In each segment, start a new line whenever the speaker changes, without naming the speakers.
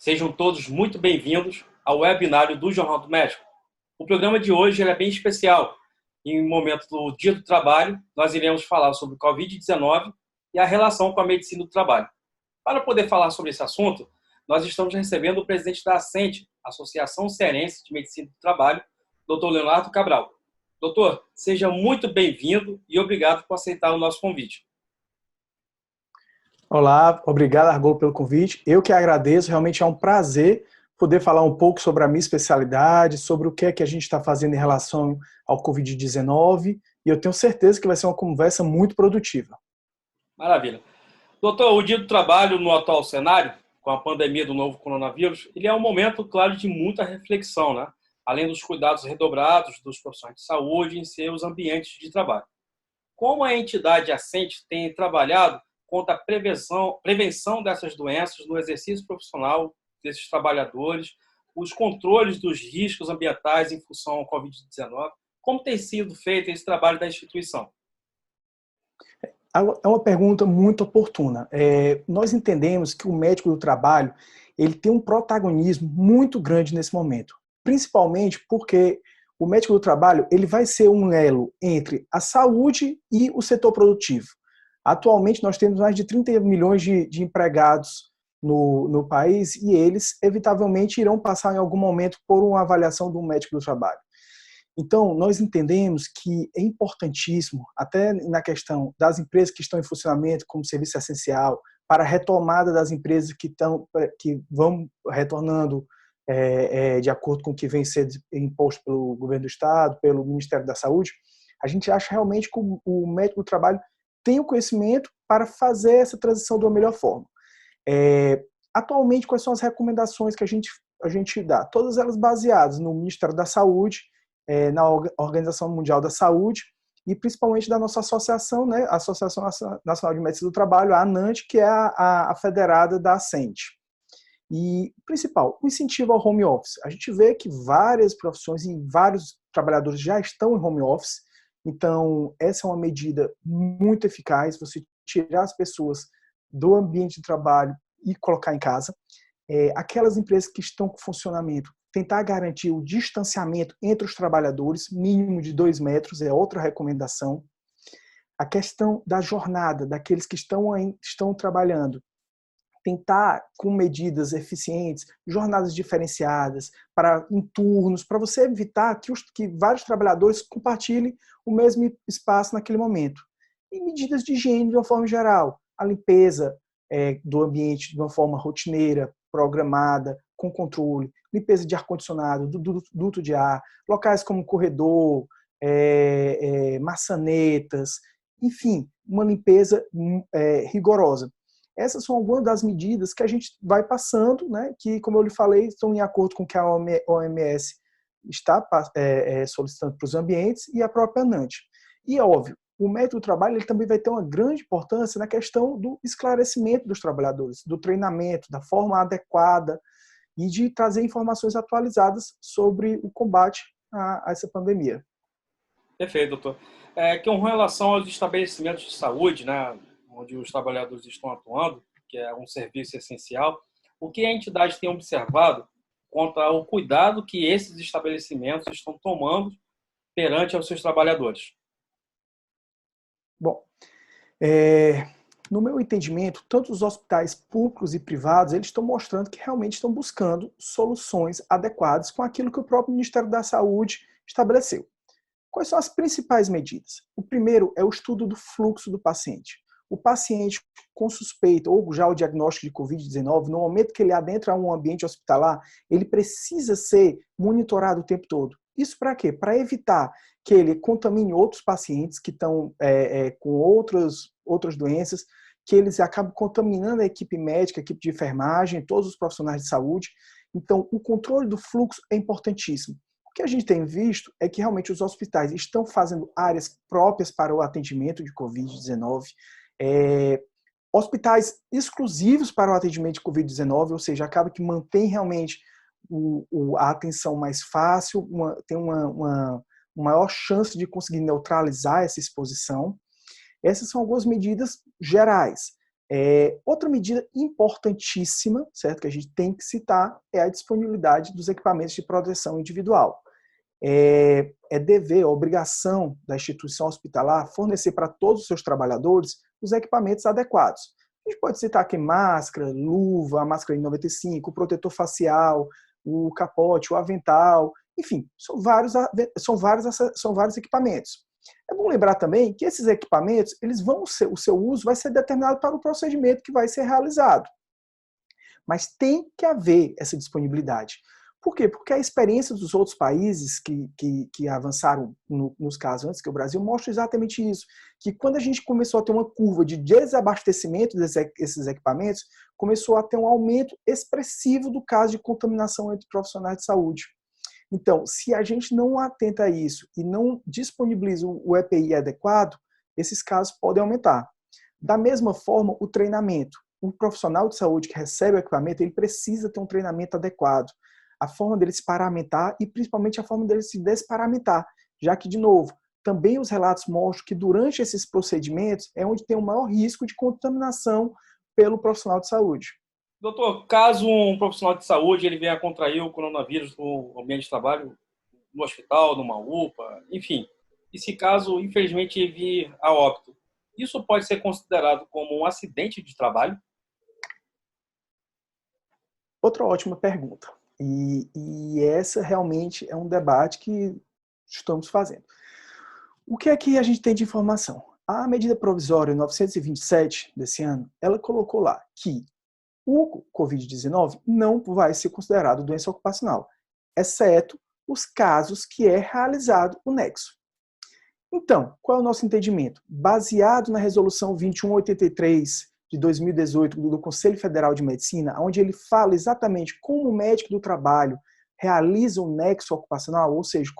Sejam todos muito bem-vindos ao webinário do Jornal do Médico. O programa de hoje é bem especial. Em momento do Dia do Trabalho, nós iremos falar sobre o Covid-19 e a relação com a medicina do trabalho. Para poder falar sobre esse assunto, nós estamos recebendo o presidente da ACENTE, Associação Cearense de Medicina do Trabalho, Dr. Leonardo Cabral. Doutor, seja muito bem-vindo e obrigado por aceitar o nosso convite.
Olá, obrigado, Argolo, pelo convite. Eu que agradeço, realmente é um prazer poder falar um pouco sobre a minha especialidade, sobre o que é que a gente está fazendo em relação ao Covid-19, e eu tenho certeza que vai ser uma conversa muito produtiva.
Maravilha. Doutor, o Dia do Trabalho no atual cenário, com a pandemia do novo coronavírus, ele é um momento, claro, de muita reflexão, né? Além dos cuidados redobrados dos profissionais de saúde em seus ambientes de trabalho. Como a entidade ACENTE tem trabalhado contra a prevenção dessas doenças no exercício profissional desses trabalhadores, os controles dos riscos ambientais em função ao Covid-19, como tem sido feito esse trabalho da instituição?
É uma pergunta muito oportuna. Nós entendemos que o médico do trabalho ele tem um protagonismo muito grande nesse momento, principalmente porque o médico do trabalho ele vai ser um elo entre a saúde e o setor produtivo. Atualmente, nós temos mais de 30 milhões de empregados no país e eles, evitavelmente, irão passar em algum momento por uma avaliação do médico do trabalho. Então, nós entendemos que é importantíssimo, até na questão das empresas que estão em funcionamento como serviço essencial, para a retomada das empresas que vão retornando de acordo com o que vem sendo imposto pelo governo do Estado, pelo Ministério da Saúde, a gente acha realmente que o médico do trabalho tem o conhecimento para fazer essa transição de uma melhor forma. Atualmente, quais são as recomendações que a gente dá? Todas elas baseadas no Ministério da Saúde, na Organização Mundial da Saúde e principalmente da nossa associação, né, a Associação Nacional de Medicina do Trabalho, a ANANT, que é a federada da ACENTE. E, principal, o incentivo ao home office. A gente vê que várias profissões e vários trabalhadores já estão em home office, então essa é uma medida muito eficaz, você tirar as pessoas do ambiente de trabalho e colocar em casa. Aquelas empresas que estão com funcionamento, tentar garantir o distanciamento entre os trabalhadores, mínimo de 2 metros, é outra recomendação. A questão da jornada, daqueles que estão trabalhando, tentar, com medidas eficientes, jornadas diferenciadas, em turnos, para você evitar que vários trabalhadores compartilhem o mesmo espaço naquele momento. E medidas de higiene de uma forma geral, a limpeza do ambiente de uma forma rotineira, programada, com controle, limpeza de ar-condicionado, do duto de ar, locais como corredor, maçanetas, enfim, uma limpeza rigorosa. Essas são algumas das medidas que a gente vai passando, né, que, como eu lhe falei, estão em acordo com o que a OMS está solicitando para os ambientes e a própria ANANT. E é óbvio, o médico do trabalho ele também vai ter uma grande importância na questão do esclarecimento dos trabalhadores, do treinamento, da forma adequada e de trazer informações atualizadas sobre o combate a essa pandemia.
Perfeito, doutor. Com relação aos estabelecimentos de saúde, né, onde os trabalhadores estão atuando, que é um serviço essencial, o que a entidade tem observado quanto ao cuidado que esses estabelecimentos estão tomando perante aos seus trabalhadores?
Bom, no meu entendimento, tanto os hospitais públicos e privados, eles estão mostrando que realmente estão buscando soluções adequadas com aquilo que o próprio Ministério da Saúde estabeleceu. Quais são as principais medidas? O primeiro é o estudo do fluxo do paciente. O paciente com suspeita ou já o diagnóstico de Covid-19, no momento que ele adentra um ambiente hospitalar, ele precisa ser monitorado o tempo todo. Isso para quê? Para evitar que ele contamine outros pacientes que estão com outras doenças, que eles acabam contaminando a equipe médica, a equipe de enfermagem, todos os profissionais de saúde. Então, o controle do fluxo é importantíssimo. O que a gente tem visto é que realmente os hospitais estão fazendo áreas próprias para o atendimento de Covid-19, hospitais exclusivos para o atendimento de Covid-19, ou seja, acaba que mantém realmente a atenção mais fácil, tem uma maior chance de conseguir neutralizar essa exposição. Essas são algumas medidas gerais. Outra medida importantíssima, certo, que a gente tem que citar, é a disponibilidade dos equipamentos de proteção individual. É dever, obrigação da instituição hospitalar fornecer para todos os seus trabalhadores os equipamentos adequados. A gente pode citar aqui máscara, luva, a máscara N95, o protetor facial, o capote, o avental, enfim, são vários equipamentos. É bom lembrar também que esses equipamentos, o seu uso vai ser determinado para o procedimento que vai ser realizado. Mas tem que haver essa disponibilidade. Por quê? Porque a experiência dos outros países que avançaram nos casos antes que o Brasil mostra exatamente isso. Que quando a gente começou a ter uma curva de desabastecimento desses equipamentos, começou a ter um aumento expressivo do caso de contaminação entre profissionais de saúde. Então, se a gente não atenta a isso e não disponibiliza o EPI adequado, esses casos podem aumentar. Da mesma forma, o treinamento. O profissional de saúde que recebe o equipamento, ele precisa ter um treinamento adequado. A forma dele se paramentar e principalmente a forma dele se desparamentar. Já que, de novo, também os relatos mostram que durante esses procedimentos é onde tem o maior risco de contaminação pelo profissional de saúde.
Doutor, caso um profissional de saúde ele venha a contrair o coronavírus no ambiente de trabalho, no hospital, numa UPA, enfim, e se caso, infelizmente, vir a óbito, isso pode ser considerado como um acidente de trabalho?
Outra ótima pergunta. E essa realmente é um debate que estamos fazendo. O que é que a gente tem de informação? A medida provisória 927 desse ano, ela colocou lá que o Covid-19 não vai ser considerado doença ocupacional, exceto os casos que é realizado o nexo. Então, qual é o nosso entendimento? Baseado na resolução 2183 de 2018 do Conselho Federal de Medicina, onde ele fala exatamente como o médico do trabalho realiza o nexo ocupacional, ou seja,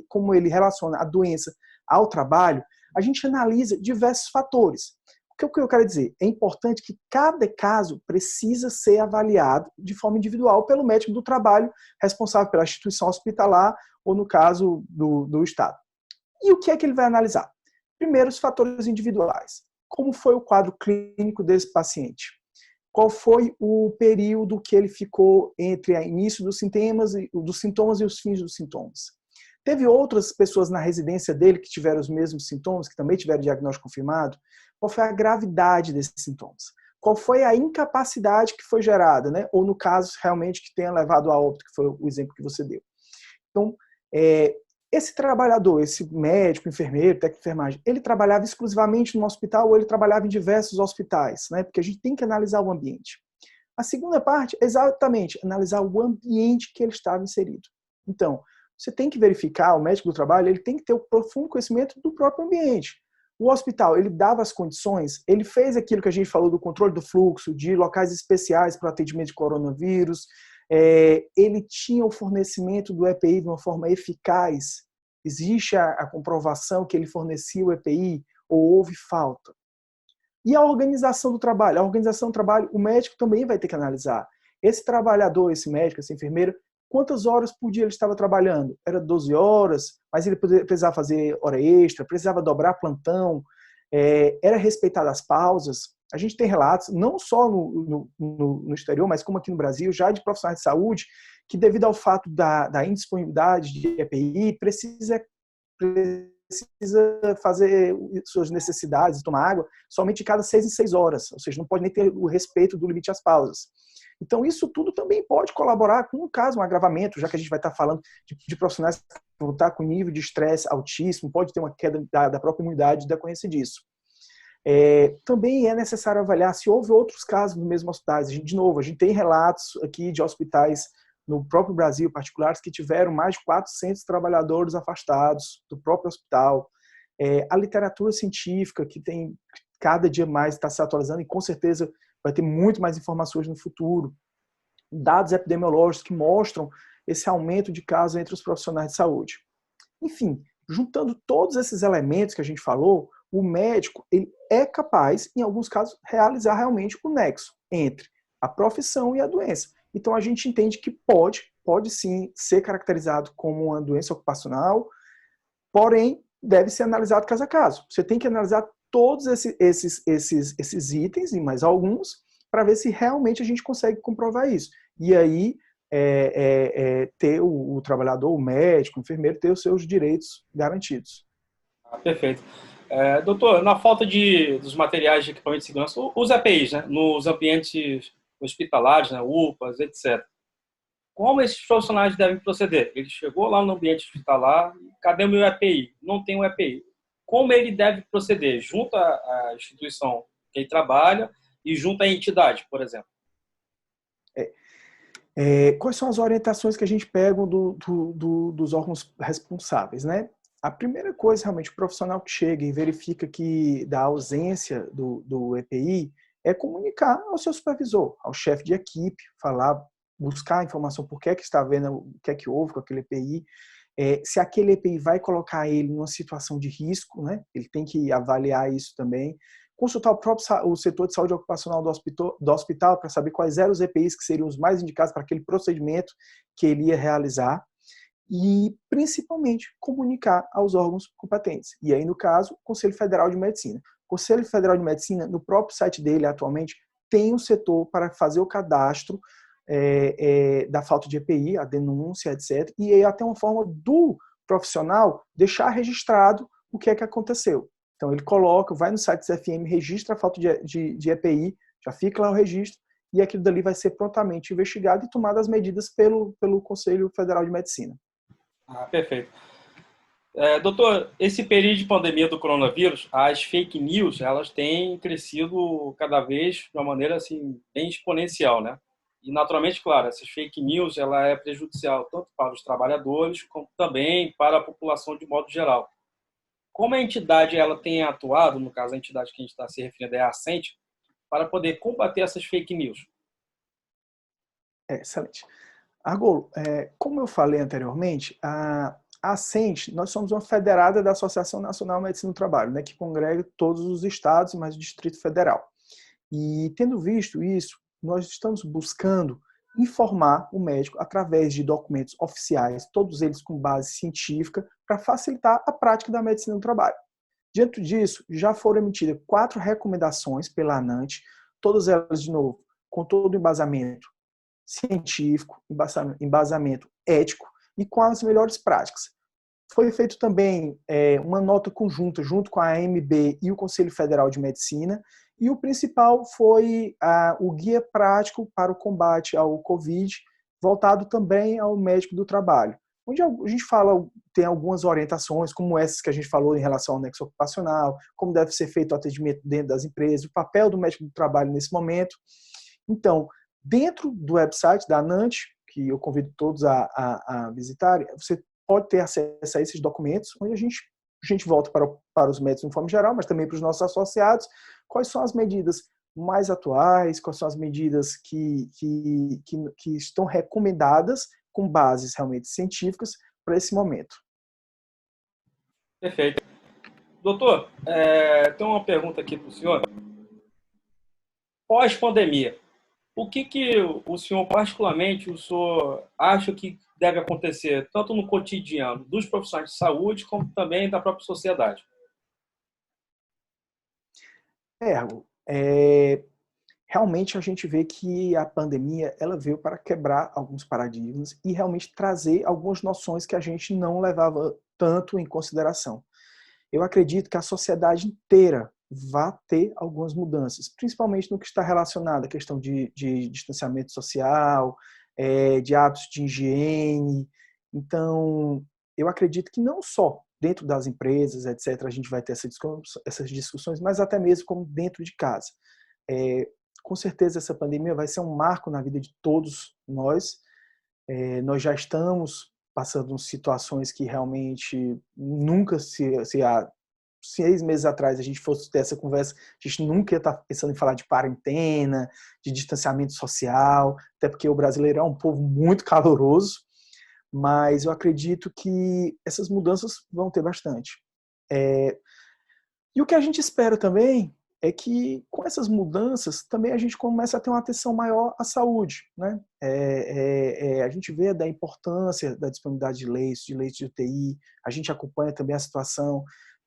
como ele relaciona a doença ao trabalho, a gente analisa diversos fatores. O que eu quero dizer? É importante que cada caso precisa ser avaliado de forma individual pelo médico do trabalho responsável pela instituição hospitalar ou, no caso, do Estado. E o que é que ele vai analisar? Primeiro, os fatores individuais. Como foi o quadro clínico desse paciente? Qual foi o período que ele ficou entre o início dos sintomas e os fins dos sintomas? Teve outras pessoas na residência dele que tiveram os mesmos sintomas, que também tiveram diagnóstico confirmado? Qual foi a gravidade desses sintomas? Qual foi a incapacidade que foi gerada, né? Ou no caso, realmente, que tenha levado a óbito, que foi o exemplo que você deu. Então, esse trabalhador, esse médico, enfermeiro, técnico de enfermagem, ele trabalhava exclusivamente no hospital ou ele trabalhava em diversos hospitais, né? Porque a gente tem que analisar o ambiente. A segunda parte é exatamente analisar o ambiente que ele estava inserido. Então, você tem que verificar, o médico do trabalho, ele tem que ter o profundo conhecimento do próprio ambiente. O hospital, ele dava as condições, ele fez aquilo que a gente falou do controle do fluxo, de locais especiais para o atendimento de coronavírus, ele tinha o fornecimento do EPI de uma forma eficaz, existe a comprovação que ele fornecia o EPI ou houve falta. E a organização do trabalho? A organização do trabalho, o médico também vai ter que analisar. Esse trabalhador, esse médico, esse enfermeiro, quantas horas por dia ele estava trabalhando? Era 12 horas, mas ele precisava fazer hora extra, precisava dobrar plantão, era respeitada as pausas. A gente tem relatos, não só no exterior, mas como aqui no Brasil, já de profissionais de saúde, que devido ao fato da indisponibilidade de EPI, precisa fazer suas necessidades, tomar água, somente de cada 6 em 6 horas, ou seja, não pode nem ter o respeito do limite às pausas. Então, isso tudo também pode colaborar com, no caso, um agravamento, já que a gente vai estar falando de profissionais que vão estar com nível de estresse altíssimo, pode ter uma queda da própria imunidade decorrência disso. Também é necessário avaliar se houve outros casos no mesmo hospitais. De novo, a gente tem relatos aqui de hospitais no próprio Brasil, particulares, que tiveram mais de 400 trabalhadores afastados do próprio hospital. A literatura científica, que tem cada dia mais está se atualizando e com certeza vai ter muito mais informações no futuro. Dados epidemiológicos que mostram esse aumento de casos entre os profissionais de saúde. Enfim, juntando todos esses elementos que a gente falou, o médico ele é capaz, em alguns casos, realizar realmente o nexo entre a profissão e a doença. Então, a gente entende que pode sim ser caracterizado como uma doença ocupacional, porém, deve ser analisado caso a caso. Você tem que analisar todos esses itens e mais alguns para ver se realmente a gente consegue comprovar isso. E aí ter o trabalhador, o médico, o enfermeiro, ter os seus direitos garantidos.
Perfeito. Doutor, na falta dos materiais de equipamento de segurança, os EPIs, né, nos ambientes hospitalares, né, UPAs, etc. Como esses profissionais devem proceder? Ele chegou lá no ambiente hospitalar, cadê o meu EPI? Não tem um EPI. Como ele deve proceder? Junto à instituição que ele trabalha e junto à entidade, por exemplo.
Quais são as orientações que a gente pega dos órgãos responsáveis, né? A primeira coisa, realmente, o profissional que chega e verifica que da ausência do EPI é comunicar ao seu supervisor, ao chefe de equipe, falar, buscar a informação por que é que está vendo, o que é que houve com aquele EPI, se aquele EPI vai colocar ele numa situação de risco, né? Ele tem que avaliar isso também. Consultar o setor de saúde ocupacional do hospital para saber quais eram os EPIs que seriam os mais indicados para aquele procedimento que ele ia realizar e, principalmente, comunicar aos órgãos competentes. E aí, no caso, o Conselho Federal de Medicina. O Conselho Federal de Medicina, no próprio site dele, atualmente, tem um setor para fazer o cadastro da falta de EPI, a denúncia, etc. E aí até uma forma do profissional deixar registrado o que é que aconteceu. Então ele coloca, vai no site do CFM, registra a falta de EPI, já fica lá o registro, e aquilo dali vai ser prontamente investigado e tomado as medidas pelo Conselho Federal de Medicina.
Perfeito. Doutor, esse período de pandemia do coronavírus, as fake news, elas têm crescido cada vez de uma maneira assim, bem exponencial, né? E, naturalmente, claro, essas fake news ela é prejudicial tanto para os trabalhadores como também para a população de modo geral. Como a entidade ela tem atuado, no caso a entidade que a gente está se referindo é a Ascente, para poder combater essas fake news?
Excelente. Argolo, como eu falei anteriormente, a Ascente, nós somos uma federada da Associação Nacional de Medicina do Trabalho, né, que congrega todos os estados e mais o Distrito Federal. E tendo visto isso, nós estamos buscando informar o médico através de documentos oficiais, todos eles com base científica, para facilitar a prática da medicina do trabalho. Diante disso, já foram emitidas 4 recomendações pela ANANT, todas elas, de novo, com todo o embasamento científico, embasamento ético e com as melhores práticas. Foi feito também uma nota conjunta junto com a AMB e o Conselho Federal de Medicina, e o principal foi o guia prático para o combate ao Covid, voltado também ao médico do trabalho, onde a gente fala, tem algumas orientações, como essas que a gente falou em relação ao nexo ocupacional, como deve ser feito o atendimento dentro das empresas, o papel do médico do trabalho nesse momento. Então, dentro do website da ANANT, que eu convido todos a visitarem, você pode ter acesso a esses documentos, onde a gente volta para os médicos de forma geral, mas também para os nossos associados, quais são as medidas mais atuais, quais são as medidas que estão recomendadas com bases realmente científicas para esse momento.
Perfeito. Doutor, tem uma pergunta aqui para o senhor. Pós-pandemia, o que o senhor, particularmente, o senhor acha que deve acontecer, tanto no cotidiano dos profissionais de saúde, como também da própria sociedade?
Realmente a gente vê que a pandemia ela veio para quebrar alguns paradigmas e realmente trazer algumas noções que a gente não levava tanto em consideração. Eu acredito que a sociedade inteira vai ter algumas mudanças, principalmente no que está relacionado à questão de distanciamento social, de hábitos de higiene. Então, eu acredito que não só dentro das empresas, etc., a gente vai ter essas discussões, mas até mesmo como dentro de casa. Com certeza essa pandemia vai ser um marco na vida de todos nós. Nós já estamos passando situações que realmente nunca se há 6 meses atrás a gente fosse ter essa conversa, a gente nunca ia estar pensando em falar de quarentena, de distanciamento social, até porque o brasileiro é um povo muito caloroso, mas eu acredito que essas mudanças vão ter bastante. E o que a gente espera também é que com essas mudanças também a gente começa a ter uma atenção maior à saúde, né? A gente vê da importância da disponibilidade de leitos de UTI, a gente acompanha também a situação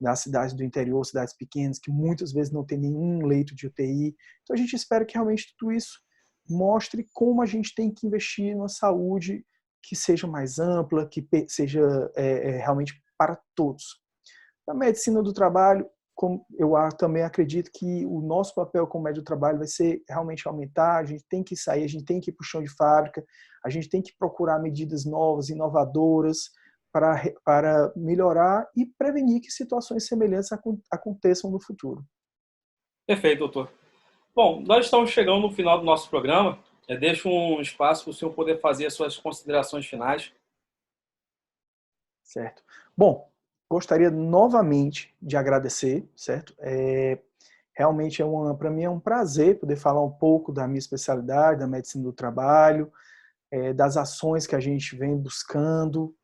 nas cidades do interior, cidades pequenas, que muitas vezes não tem nenhum leito de UTI. Então a gente espera que realmente tudo isso mostre como a gente tem que investir numa saúde que seja mais ampla, que seja realmente para todos. Na medicina do trabalho, como eu também acredito que o nosso papel como médico do trabalho vai ser realmente aumentar, a gente tem que sair, a gente tem que ir para o chão de fábrica, a gente tem que procurar medidas novas, inovadoras, para melhorar e prevenir que situações semelhantes aconteçam no futuro.
Perfeito, doutor. Bom, nós estamos chegando no final do nosso programa. Eu deixo um espaço para o senhor poder fazer as suas considerações finais.
Certo. Bom, gostaria novamente de agradecer, certo? Realmente para mim é um prazer poder falar um pouco da minha especialidade, da medicina do trabalho, das ações que a gente vem buscando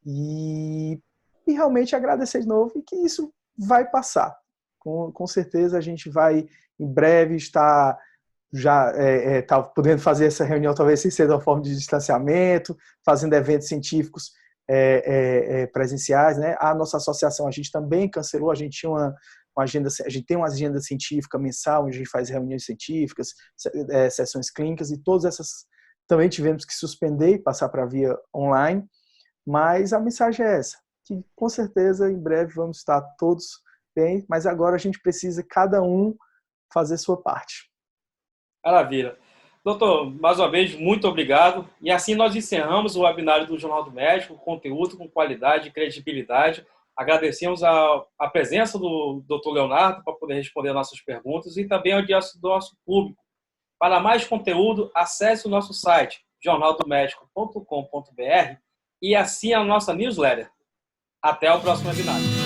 e realmente agradecer de novo e que isso vai passar. Com certeza a gente vai em breve estar já tá podendo fazer essa reunião talvez sem ser de uma forma de distanciamento, fazendo eventos científicos presenciais, né? A nossa associação a gente também cancelou, a gente tinha uma agenda, a gente tem uma agenda científica mensal onde a gente faz reuniões científicas, sessões clínicas e todas essas também tivemos que suspender e passar para a via online, mas a mensagem é essa, que com certeza em breve vamos estar todos bem, mas agora a gente precisa cada um fazer sua parte.
Maravilha. Doutor, mais uma vez, muito obrigado. E assim nós encerramos o webinário do Jornal do Médico, conteúdo com qualidade e credibilidade. Agradecemos a presença do doutor Leonardo para poder responder nossas perguntas e também a audiência do nosso público. Para mais conteúdo, acesse o nosso site, jornaldomédico.com.br e assine a nossa newsletter. Até o próximo webinário.